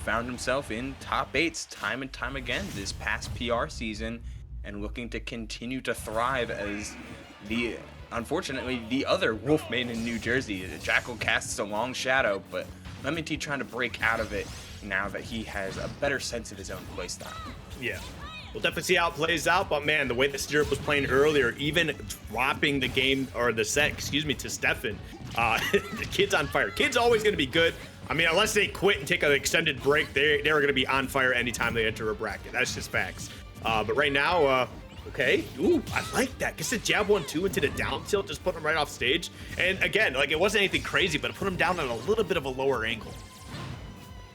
found himself in top eights time and time again this past PR season, and looking to continue to thrive as the unfortunately the other wolf made in New Jersey. Jackal casts a long shadow, but LemonTea trying to break out of it now that he has a better sense of his own playstyle. Yeah. We'll definitely see how it plays out, but man, the way that Syrup was playing earlier, even dropping the game, or the set, excuse me, to Stefan, the kid's on fire. Kid's always going to be good. I mean, unless they quit and take an extended break, they're going to be on fire anytime they enter a bracket. That's just facts. But right now, okay. Ooh, I like that. Gets the jab 1-2 into the down tilt, just put him right off stage. And again, like, it wasn't anything crazy, but it put him down at a little bit of a lower angle.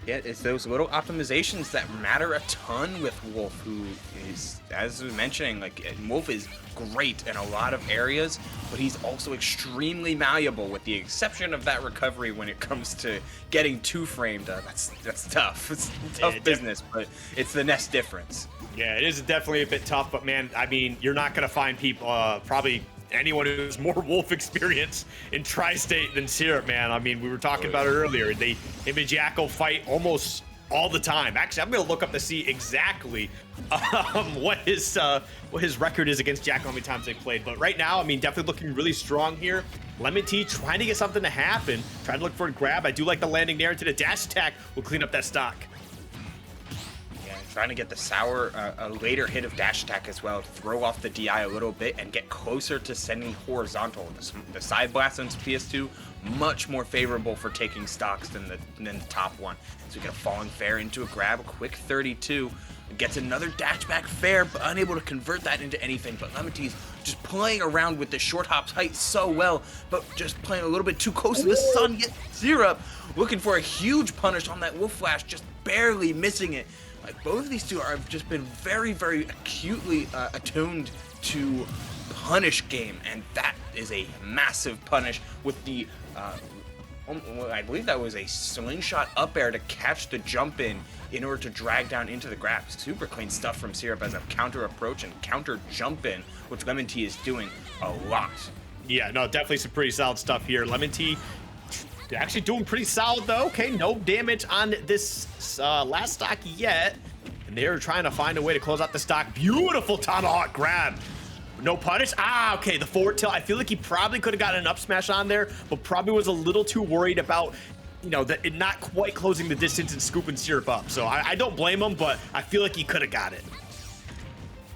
Yeah, it's those little optimizations that matter a ton with Wolf, who is, as we were mentioning, like, Wolf is great in a lot of areas, but he's also extremely malleable, with the exception of that recovery when it comes to getting two-framed. That's tough. It's tough business, but it's the Ness difference. Yeah, it is definitely a bit tough, but man, I mean, you're not going to find people, probably anyone who's more Wolf experience in Tri-State than Syrup, man. I mean, we were talking about it earlier. Him and Jackal fight almost all the time. Actually, I'm gonna look up to see exactly what his record is against Jackal, how many times they've played. But right now, I mean, definitely looking really strong here. LemonTea trying to get something to happen, trying to look for a grab. I do like the landing there into the dash attack. Will clean up that stock. Trying to get the Sour a later hit of dash attack as well, to throw off the DI a little bit and get closer to sending horizontal. The side blast on PS2 much more favorable for taking stocks than the top one. So we get a falling fair into a grab, a quick 32, gets another dash back fair, but unable to convert that into anything. But LemonTea's just playing around with the short hop's height so well, but just playing a little bit too close to the sun. Yet Syrup looking for a huge punish on that Wolf Flash, just barely missing it. Like, both of these two have just been very, very acutely attuned to punish game, and that is a massive punish with the, I believe that was a slingshot up air to catch the jump in order to drag down into the grab. Super clean stuff from Syrup as a counter approach and counter jump in, which LemonTea is doing a lot. Yeah, no, definitely some pretty solid stuff here. LemonTea actually doing pretty solid though. Okay, no damage on this last stock yet, and they're trying to find a way to close out the stock. Beautiful tomahawk grab, no punish. Okay, the forward tilt. I feel like he probably could have gotten an up smash on there, but probably was a little too worried about, you know, that it not quite closing the distance and scooping Syrup up. So I don't blame him, but I feel like he could have got it.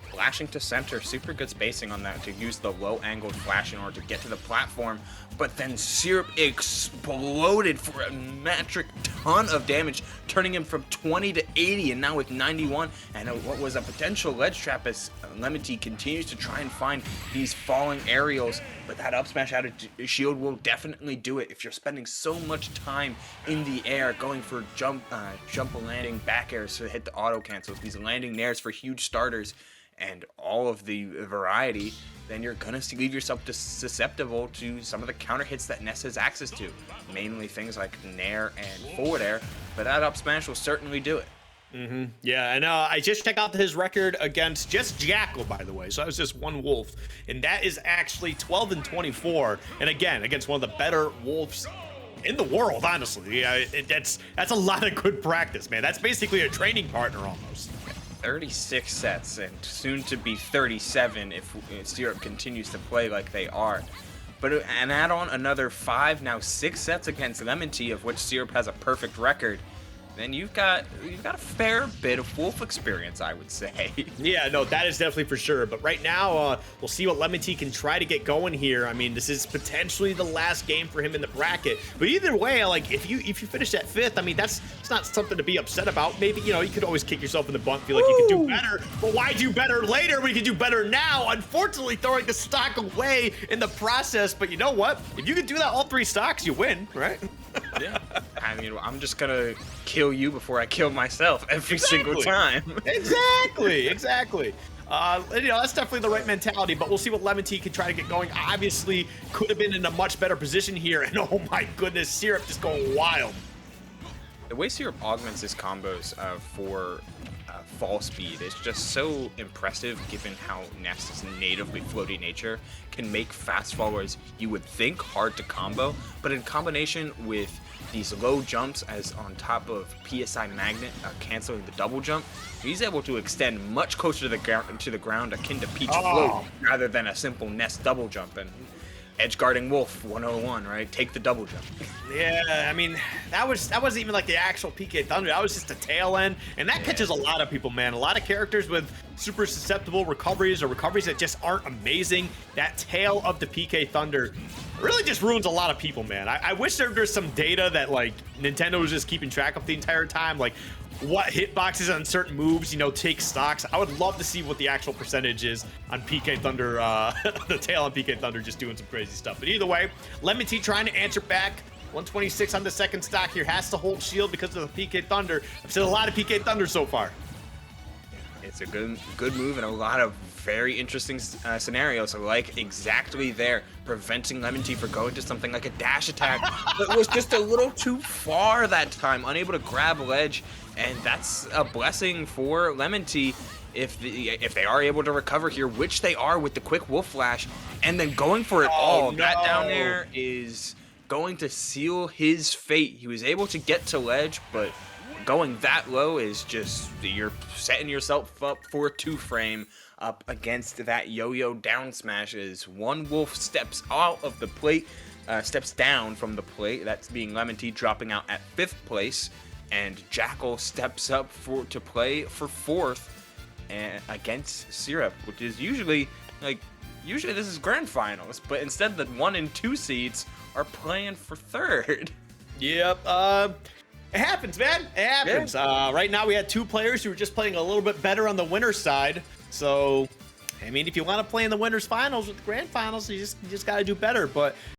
Flashing to center, super good spacing on that to use the low angled flash in order to get to the platform, but then Syrup exploded for a metric ton of damage, turning him from 20 to 80 and now with 91, and what was a potential ledge trap as LemonTea continues to try and find these falling aerials, but that up smash out of shield will definitely do it. If you're spending so much time in the air going for jump landing back airs to hit the auto cancels, these landing nairs for huge starters, and all of the variety, then you're gonna leave yourself susceptible to some of the counter hits that Ness has access to, mainly things like nair and forward air, but that up smash will certainly do it. Yeah, and I just checked out his record against just Jackal, by the way, so that was just one Wolf, and that is actually 12-24, and again, against one of the better Wolves in the world, honestly. Yeah, that's a lot of good practice, man. That's basically a training partner almost. 36 sets, and soon to be 37 if Syrup continues to play like they are. But and add on another 5, now 6 sets against LemonTea, of which Syrup has a perfect record, then you've got a fair bit of Wolf experience, I would say. Yeah, no, that is definitely for sure. But right now, we'll see what LemonTea can try to get going here. I mean, this is potentially the last game for him in the bracket. But either way, like, if you finish at 5th, I mean, it's not something to be upset about. Maybe, you know, you could always kick yourself in the butt and feel like you could do better. But why do better later when you can do better now? Unfortunately, throwing the stock away in the process. But you know what? If you could do that all 3 stocks, you win, right? Yeah. I mean, I'm just gonna kill you before I kill myself every single time. Exactly. You know, that's definitely the right mentality, but we'll see what LemonTea can try to get going. Obviously, could have been in a much better position here, and oh my goodness, Syrup just going wild. The way Syrup augments his combos for fall speed is just so impressive, given how Ness's natively floaty nature can make fast followers you would think hard to combo, but in combination with these low jumps as on top of PSI Magnet canceling the double jump, he's able to extend much closer to the ground akin to Peach Float rather than a simple Ness double jump. And edge guarding Wolf 101, right? Take the double jump. Yeah, I mean, that wasn't even like the actual PK Thunder. That was just a tail end, and that catches a lot of people, man. A lot of characters with super susceptible recoveries or recoveries that just aren't amazing. That tail of the PK Thunder really just ruins a lot of people, man. I wish there's some data that like Nintendo was just keeping track of the entire time, like what hitboxes on certain moves, take stocks. I would love to see what the actual percentage is on PK Thunder, the tail on PK Thunder just doing some crazy stuff. But either way, LemonTea trying to answer back. 126 on the second stock here, has to hold shield because of the PK Thunder. I've seen a lot of PK Thunder so far. It's a good move and a lot of very interesting scenarios, like exactly there, preventing LemonTea from going to something like a dash attack, but was just a little too far that time, unable to grab ledge, and that's a blessing for LemonTea if they are able to recover here, which they are with the quick Wolf Flash, and then going for it all. No. That down there is going to seal his fate. He was able to get to ledge, but going that low is just, you're setting yourself up for a 2-frame up against that yo-yo down smash as one Wolf steps out of the plate, steps down from the plate. That's being LemonTea dropping out at 5th place, and Jackal steps up to play for 4th and against Syrup, which is usually this is grand finals, but instead the 1 and 2 seeds are playing for 3rd. Yep. It happens, man. It happens. Yeah. Right now we had 2 players who were just playing a little bit better on the winner's side. So, I mean, if you want to play in the winner's finals with the grand finals, you just got to do better. But